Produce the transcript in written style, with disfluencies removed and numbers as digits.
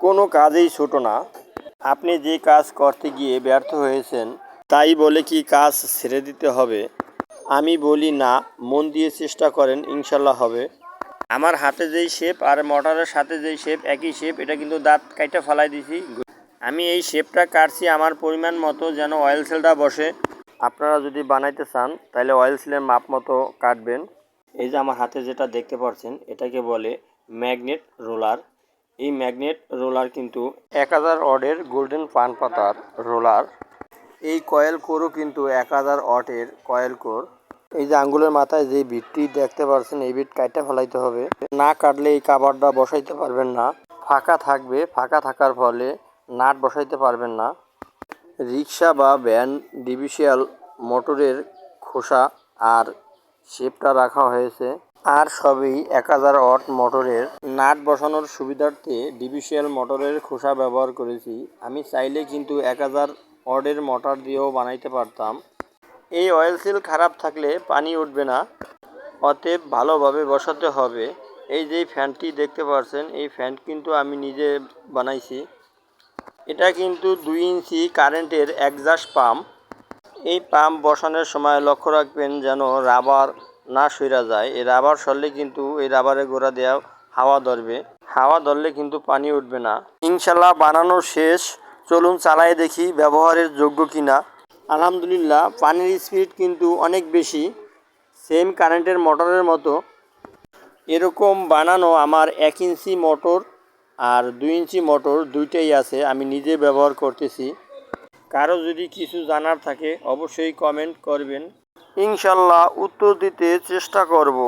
কোনো কাজেই ছোট না। আপনি যে কাজ করতে গিয়ে ব্যর্থ হয়েছেন তাই বলে কি কাজ ছেড়ে দিতে হবে? আমি বলি না, মন দিয়ে চেষ্টা করেন, ইনশাল্লাহ হবে। আমার হাতে যেই শেপ আর মোটরের সাথে যেই শেপ একই শেপ, এটা কিন্তু দাঁত কাইটা ফালাই দিছি। আমি এই শেপটা কাটছি আমার পরিমাণ মতো যেন অয়েল সেলটা বসে। আপনারা যদি বানাইতে চান তাহলে অয়েল সিলের মাপ মতো কাটবেন। এই যে আমার হাতে যেটা দেখতে পাচ্ছেন এটাকে বলে ম্যাগনেট রোলার। এই ম্যাগনেট রোলার কিন্তু 1000 ওয়াটের গোল্ডেন পান পাতার রোলার। এই কয়েল কোরও কিন্তু 1000 ওয়াটের কয়েল কোর। এই যে আঙ্গুলের মাথায় যে বিটটি দেখতে পাচ্ছেন এই বিট কাটতে ফেলাইতে হবে, না কাটলে এই কাভারটা বসাইতে পারবেন না, ফাঁকা থাকবে। ফাঁকা থাকার ফলে নাট বসাইতে পারবেন না। রিক্সা বা ভ্যান ডিভিসিয়াল মোটরের খোসা আর শেপটা রাখা হয়েছে, আর সবই 1000 ওয়াট মোটরের। নাট বসানোর সুবিধার্থে ডিভিসিয়াল মোটরের খোসা ব্যবহার করেছি। আমি চাইলে কিন্তু 1000 ওয়াটের মোটর দিয়েও বানাইতে পারতাম। এই অয়েল সিল খারাপ থাকলে পানি উঠবে না, অতএব ভালোভাবে বসাতে হবে। এই যে ফ্যানটি দেখতে পাচ্ছেন এই ফ্যান কিন্তু আমি নিজে বানাইছি। এটা কিন্তু 2 ইঞ্চি কারেন্টের এক্সস্ট পাম্প। এই পাম্প বসানোর সময় লক্ষ্য রাখবেন যেন রাবার না সইরা যায়। এই রাবার সরলে কিন্তু এই রাবারের গোড়া দেওয়া হাওয়া ধরবে, হাওয়া ধরলে কিন্তু পানি উঠবে না। ইনশাল্লাহ বানানো শেষ, চলুন চালাই দেখি ব্যবহারের যোগ্য কিনা। আলহামদুলিল্লাহ, পানির স্পিড কিন্তু অনেক বেশি, সেম কারেন্টের মোটরের মতো। এরকম বানানো আমার 1 ইঞ্চি মোটর আর 2 ইঞ্চি মোটর দুইটাই আছে, আমি নিজে ব্যবহার করতেছি। কারো যদি কিছু জানার থাকে অবশ্যই কমেন্ট করবেন, ইনশাল্লাহ উত্তর দিতে চেষ্টা করব।